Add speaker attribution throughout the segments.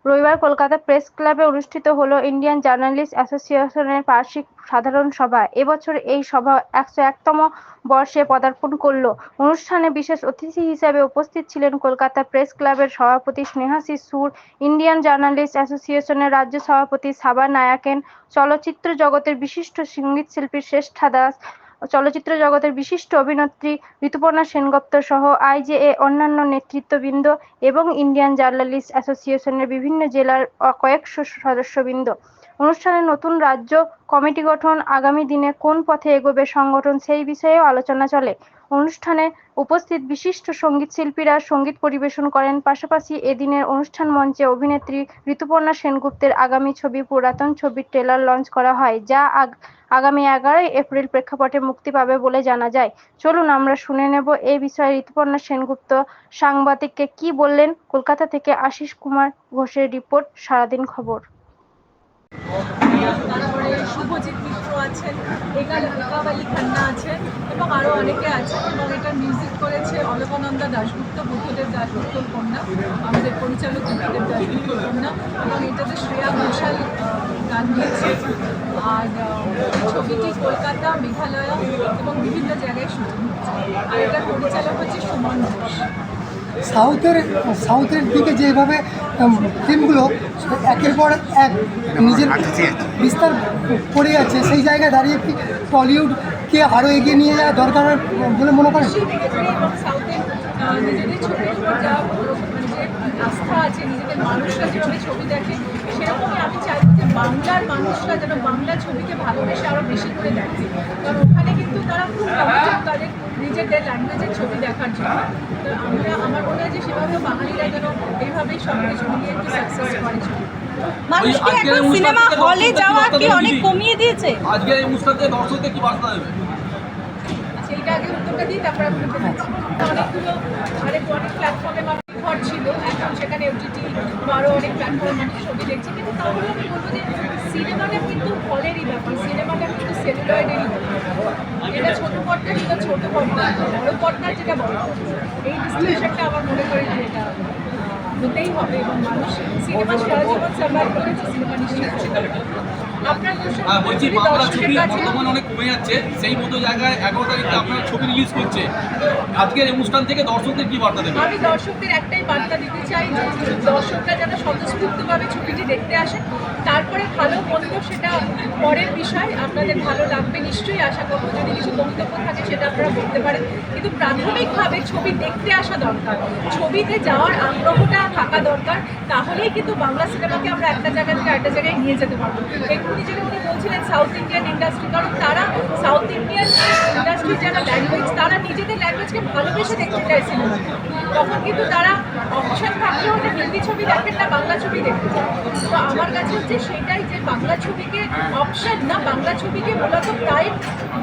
Speaker 1: রবিবার কলকাতা প্রেস ক্লাবে অনুষ্ঠিত হলো ইন্ডিয়ান জার্নালিস্ট অ্যাসোসিয়েশনের বার্ষিক সাধারণ সভা। এবছর এই সভা 101তম বর্ষে পদার্পণ করল। অনুষ্ঠানে বিশেষ অতিথি হিসেবে উপস্থিত ছিলেন কলকাতা প্রেস ক্লাবের সভাপতি স্নেহাশিস সুর, ইন্ডিয়ান জার্নালিস্ট অ্যাসোসিয়েশনের রাজ্য সভাপতি সাবা নায়াকেন, চলচ্চিত্র জগতের বিশিষ্ট সঙ্গীতশিল্পী শ্রেষ্ঠা দাস, চলচ্চিত্র জগতের বিশিষ্ট অভিনেত্রী ঋতুপর্ণা সেনগুপ্ত সহ আইজেএ অন্যান্য নেতৃত্ববৃন্দ এবং ইন্ডিয়ান জার্নালিস্ট অ্যাসোসিয়েশনের বিভিন্ন জেলার কয়েকশো সদস্যবৃন্দ। অনুষ্ঠানে নতুন রাজ্য কমিটি গঠন, আগামী দিনে কোন পথে এগোবে সংগঠন সেই বিষয়েও আলোচনা চলে। অনুষ্ঠানে উপস্থিত বিশিষ্ট সঙ্গীতশিল্পীরা সঙ্গীত পরিবেশন করেন। পাশাপাশি এদিনের অনুষ্ঠান মঞ্চে অভিনেত্রী ঋতুপর্ণা সেনগুপ্তের আগামী ছবি পুরাতন ছবির ট্রেলার লঞ্চ করা হয়, যা আগামী 11ই এপ্রিল প্রেক্ষাপটে মুক্তি পাবে বলে জানা যায়। চলুন আমরা শুনে নেব এই বিষয়ে ঋতুপর্ণা সেনগুপ্ত সাংবাদিককে কি বললেন। কলকাতা থেকে আশিস কুমার ঘোষের রিপোর্ট, সারাদিন খবর।
Speaker 2: তারপরে শুভজিৎ মিত্র আছেন, একাবালি খান্না আছেন এবং আরও অনেকে আছেন এবং এটা মিউজিক করেছে অলকানন্দা দাশগুপ্ত, বুদ্ধদেব দাশগুপ্তর কন্যা, আমাদের পরিচালক বুদ্ধদেব দাশগুপ্তর কন্যা, এবং এটাতে শ্রেয়া ঘোষাল গান দিয়েছে। আর ছবিটি কলকাতা, মেঘালয় এবং বিভিন্ন জায়গায় শুটিং হচ্ছে। আর এটার পরিচালক হচ্ছে সুমন ঘোষ।
Speaker 3: সাউথের দিকে যেভাবে ফিল্মগুলো একের পর এক নিজের বিস্তার করে যাচ্ছে, সেই জায়গায় দাঁড়িয়ে কি টলিউডকে আরও এগিয়ে নিয়ে যাওয়া দরকার বলে মনে করেন?
Speaker 2: এবং সাউথের নিজেদের ছবির উপর যা যে আস্থা আছে, নিজেদের মানুষরা যেভাবে ছবি দেখে, সেরকমই আমি চাইব যে বাংলার মানুষরা যেন বাংলা ছবিকে ভালোবেসে আরও বেশি করে দেখে। কারণ ওখানে কিন্তু তারা খুব কমিটেড তাদের নিজেদের ল্যাঙ্গুয়েজের ছবি দেখার জন্য। তো আমার মনে হয় যে সেভাবে বাঙালিরা যেন এইভাবেই সব কিছু নিয়ে একটু সাকসেস করে।
Speaker 4: মানুষকে এখন সিনেমা হলে যাওয়া কি অনেক কমিয়ে দিয়েছে?
Speaker 5: আজকের এই অনুষ্ঠানে দর্শকদের কি বার্তা দেবে?
Speaker 2: সেইটা আগে উত্তরটা দিই, তারপরে আপনাকে দিচ্ছি। অনেকগুলো অনেক প্ল্যাটফর্মে ঘর ছিল, এখন সেখানে ওটিটি আরও অনেক প্ল্যাটফর্মে মানুষ ছবি দেখছে। কিন্তু তাহলে আমি বলবো যে সিনেমাটা কিন্তু হলেরই ব্যাপার, সিনেমাটা কিন্তু সেলুলয়েডেরই ব্যাপার। এটা ছোটো পর্দা, যেটা ছোটো পর্দা, বড়ো পর্দার যেটা বড় পর্দা। এই ডিসটিংশনটা আমার মনে করি যে এটা হতেই হবে এবং মানুষ সিনেমা সারা জীবন সার্ভাইভ করেছে, সিনেমা নিশ্চয়ই। আপনার
Speaker 5: বলছি বাংলা ছবি বর্তমানে অনেক কমে যাচ্ছে, সেই মতো জায়গায় 11 তারিখে আপনার ছবি রিলিজ করছে। আজকের অনুষ্ঠান থেকে দর্শকদের কি বার্তা দেবেন?
Speaker 2: আমি দর্শকদের একটাই বার্তা দিতে চাই যে দর্শকরা যেন স্বতঃস্ফূর্তভাবে ছবিটি দেখতে আসেন। তারপরে ভালো মন্দ সেটা পরের বিষয়, আপনাদের ভালো লাগবে নিশ্চয়ই আশা করবো। যদি কিছু বক্তব্য থাকে সেটা আপনারা বলতে পারেন, কিন্তু প্রাথমিকভাবে ছবি দেখতে আসা দরকার, ছবিতে যাওয়ার আগ্রহটা থাকা দরকার। তাহলেই কিন্তু বাংলা সিনেমাকে আমরা একটা জায়গা থেকে একটা জায়গায় নিয়ে যেতে পারবো। এক্ষুনি যেটা উনি বলছিলেন সাউথ ইন্ডিয়ান ইন্ডাস্ট্রি, কারণ তারা সাউথ ইন্ডিয়ান ইন্ডাস্ট্রির যারা ল্যাঙ্গুয়েজ, তারা নিজেদের ল্যাঙ্গুয়েজকে ভালোবেসে দেখতে চায় সিনেমা। তখন কিন্তু তারা অপশন থাকলে হলে হিন্দি ছবি দেখেন না, বাংলা ছবি দেখতে চায়। তো আমার কাছে হচ্ছে সেটাই যে বাংলা ছবিকে অপশন না, বাংলা ছবিকে মূলত প্রাইম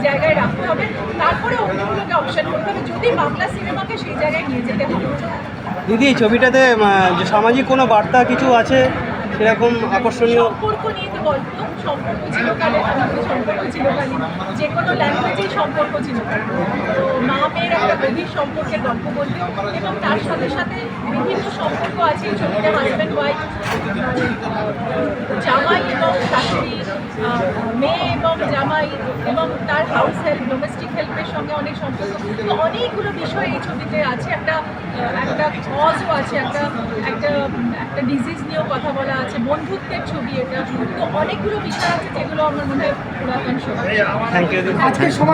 Speaker 2: জায়গায় রাখতে হবে, তারপরে অন্যগুলোকে অপশন করতে হবে যদি বাংলা সিনেমাকে সেই জায়গায় নিয়ে যেতে হবে।
Speaker 6: দিদি, এই ছবিটাতে যে সামাজিক কোনো বার্তা কিছু আছে সেরকম আকর্ষণীয়?
Speaker 2: সম্পর্ক নিয়ে তো গল্প, সম্পর্ক ছিল কালে, সম্পর্ক ছিল কালী, যে কোনো ল্যাঙ্গুয়েজেই সম্পর্ক ছিল কালী। তো মা মেয়ের একটা গভীর সম্পর্কের গল্প বলতে, এবং তার সাথে সাথে বিভিন্ন সম্পর্ক আছে এই ছবিতে, হাজব্যান্ড ওয়াইফ, জামাই এবং শাশুড়ি, মেয়ে এবং জামাই, এবং তার হাউস হেল্প, ডোমেস্টিক হেল্পের সঙ্গে অনেক সম্পর্ক। তো অনেকগুলো বিষয় এই ছবিতে আছে, একটা কজও আছে, একটা ডিজিজ নিয়েও কথা বলা আছে, বন্ধুত্বের ছবি এটা। তো অনেকগুলো বিষয় আছে যেগুলো আমার মনে হয় পুরাতন ছবি।
Speaker 6: Thank you.
Speaker 3: আজকের সময়